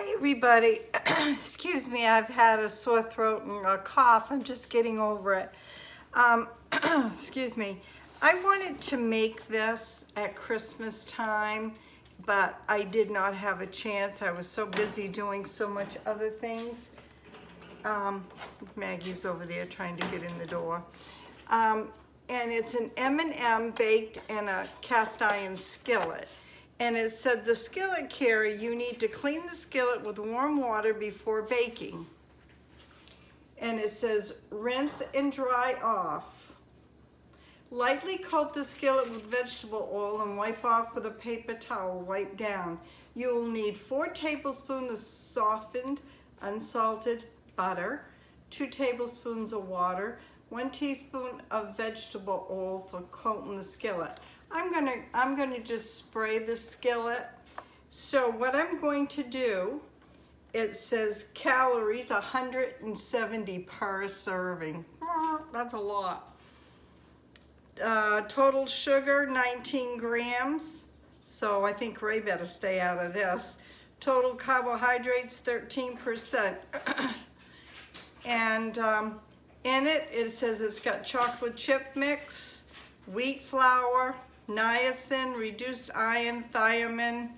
Hi everybody. Excuse me, I've had a sore throat and a cough. I'm just getting over it. Excuse me. I wanted to make this at Christmas time, but I did not have a chance. I was so busy doing so much other things. Maggie's over there trying to get in the door. And it's an M&M baked in a cast iron skillet. And it said the skillet care, you need to clean the skillet with warm water before baking. And it says rinse and dry off. Lightly coat the skillet with vegetable oil and wipe off with a paper towel. Wipe down. You will need 4 tablespoons of softened, unsalted butter, 2 tablespoons of water, 1 teaspoon of vegetable oil for coating the skillet. I'm gonna just spray the skillet. So what I'm going to do, it says calories 170 per serving. That's a lot. Total sugar 19 grams. So I think Ray better stay out of this. Total carbohydrates 13%. And in it, it says it's got chocolate chip mix, wheat flour, niacin, reduced iron, thiamine,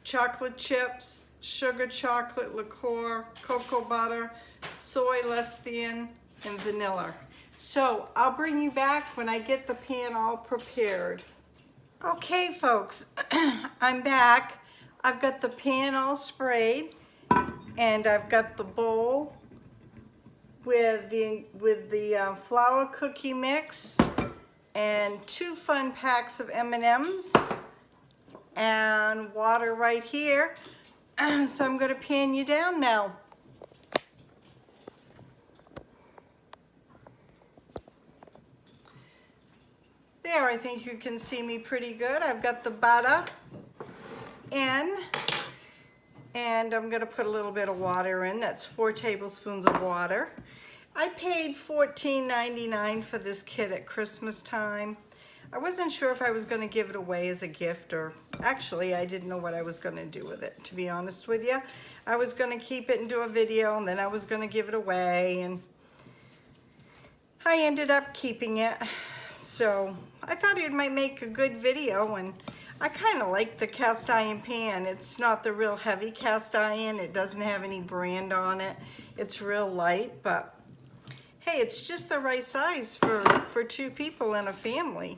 chocolate chips, sugar chocolate liqueur, cocoa butter, soy lecithin, and vanilla. So I'll bring you back when I get the pan all prepared. Okay folks, I'm back. I've got the pan all sprayed and I've got the bowl with the flour cookie mix and 2 fun packs of M&Ms and water right here. So I'm going to pan you down now. There, I think you can see me pretty good. I've got the butter in, and I'm going to put a little bit of water in. That's 4 tablespoons of water. I paid $14.99 for this kit at Christmas time. I wasn't sure if I was going to give it away as a gift, or actually I didn't know what I was going to do with it, to be honest with you. I was going to keep it and do a video, and then I was going to give it away, and I ended up keeping it. So I thought it might make a good video, and I kind of like the cast iron pan. It's not the real heavy cast iron. It doesn't have any brand on it. It's real light, but hey, it's just the right size for 2 people in a family.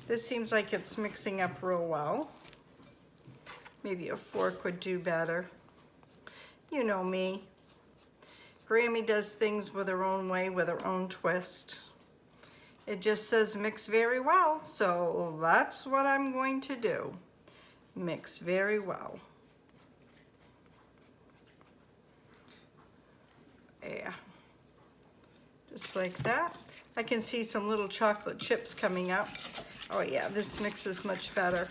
This seems like it's mixing up real well. Maybe a fork would do better. You know me. Grammy does things with her own way, with her own twist. It just says mix very well, so that's what I'm going to do. Mix very well. Yeah. Just like that. I can see some little chocolate chips coming up. Oh yeah, this mixes much better.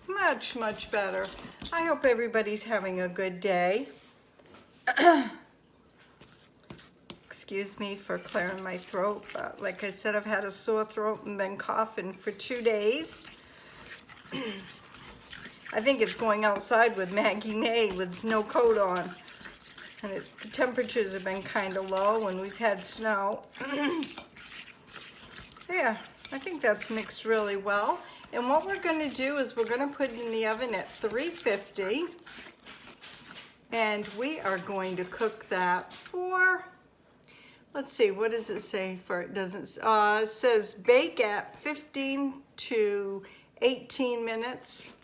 Much, much better. I hope everybody's having a good day. Excuse me for clearing my throat, but like I said, I've had a sore throat and been coughing for 2 days. I think it's going outside with Maggie May with no coat on. And the temperatures have been kind of low and we've had snow. Yeah, I think that's mixed really well. And what we're going to do is we're going to put it in the oven at 350. And we are going to cook that for, let's see, what does it say for, it doesn't, it says bake at 15 to 18 minutes.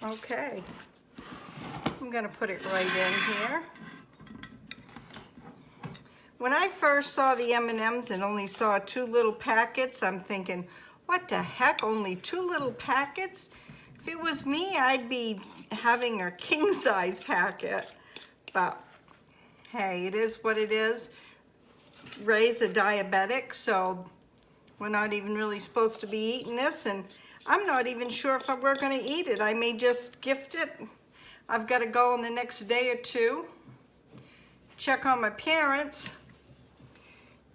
Okay. I'm gonna put it right in here. When I first saw the M&Ms and only saw 2 little packets, I'm thinking, what the heck, only 2 little packets? If it was me, I'd be having a king-size packet. But hey, it is what it is. Ray's a diabetic, so we're not even really supposed to be eating this, and I'm not even sure if we're gonna eat it. I may just gift it. I've got to go in the next day or 2, check on my parents,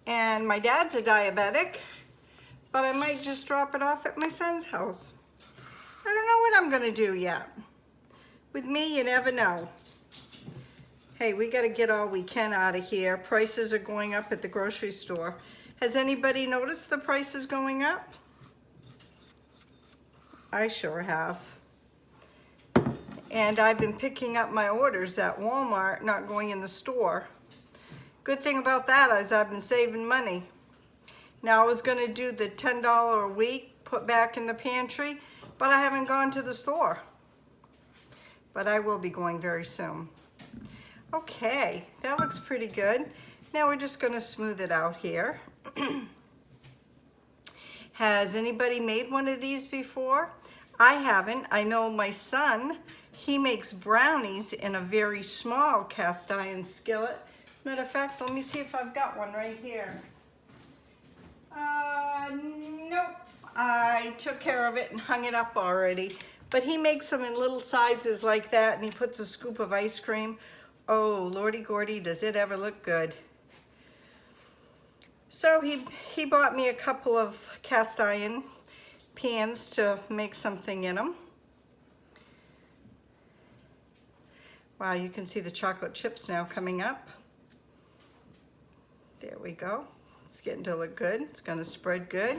and my dad's a diabetic, but I might just drop it off at my son's house. I don't know what I'm gonna do yet. With me, you never know. Hey, we got to get all we can out of here. Prices are going up at the grocery store. Has anybody noticed the prices going up? I sure have. And I've been picking up my orders at Walmart, not going in the store. Good thing about that is I've been saving money. Now I was going to do the $10 a week, put back in the pantry, but I haven't gone to the store. But I will be going very soon. Okay, that looks pretty good. Now we're just going to smooth it out here. Has anybody made one of these before? I haven't. I know my son, he makes brownies in a very small cast iron skillet. As a matter of fact, let me see if I've got one right here. Nope. I took care of it and hung it up already. But he makes them in little sizes like that, and he puts a scoop of ice cream. Oh, Lordy Gordy, does it ever look good. So he bought me a couple of cast iron pans to make something in them. Wow, you can see the chocolate chips now coming up. There we go. It's getting to look good. It's going to spread good.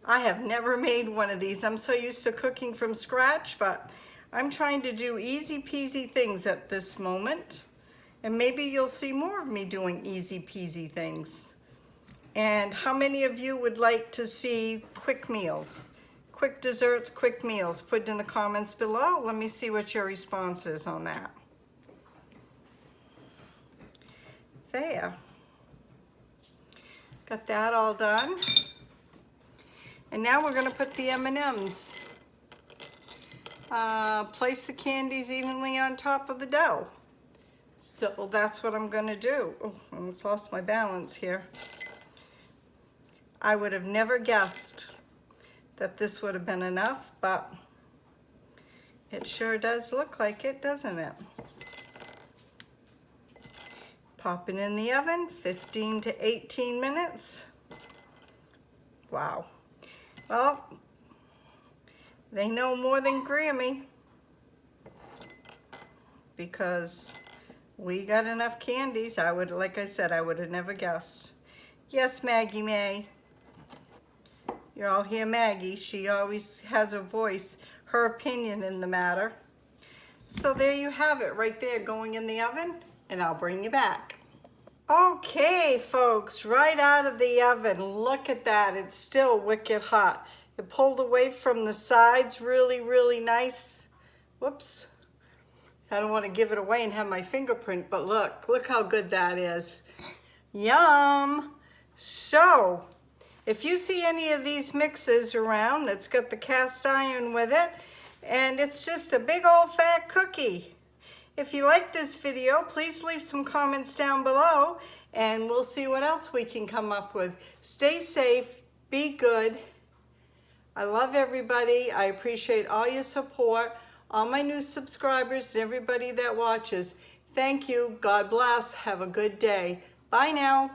I have never made one of these. I'm so used to cooking from scratch, but I'm trying to do easy peasy things at this moment. And maybe you'll see more of me doing easy peasy things. And how many of you would like to see quick meals? Quick desserts, quick meals? Put it in the comments below. Let me see what your response is on that. There. Got that all done. And now we're going to put the M&Ms. Place the candies evenly on top of the dough. So that's what I'm going to do. Oh, I almost lost my balance here. I would have never guessed that this would have been enough, but it sure does look like it, doesn't it? Pop it in the oven, 15 to 18 minutes. Wow. Well, they know more than Grammy, because we got enough candies. Like I said, I would have never guessed. Yes, Maggie May. You all hear Maggie. She always has her voice, her opinion in the matter. So there you have it right there going in the oven, and I'll bring you back. Okay, folks, right out of the oven. Look at that. It's still wicked hot. It pulled away from the sides really, really nice. Whoops. I don't want to give it away and have my fingerprint, but look how good that is. Yum. So, if you see any of these mixes around that's got the cast iron with it, and it's just a big old fat cookie. If you like this video, please leave some comments down below, and we'll see what else we can come up with. Stay safe, be good. I love everybody. I appreciate all your support, all my new subscribers, and everybody that watches. Thank you. God bless. Have a good day. Bye now.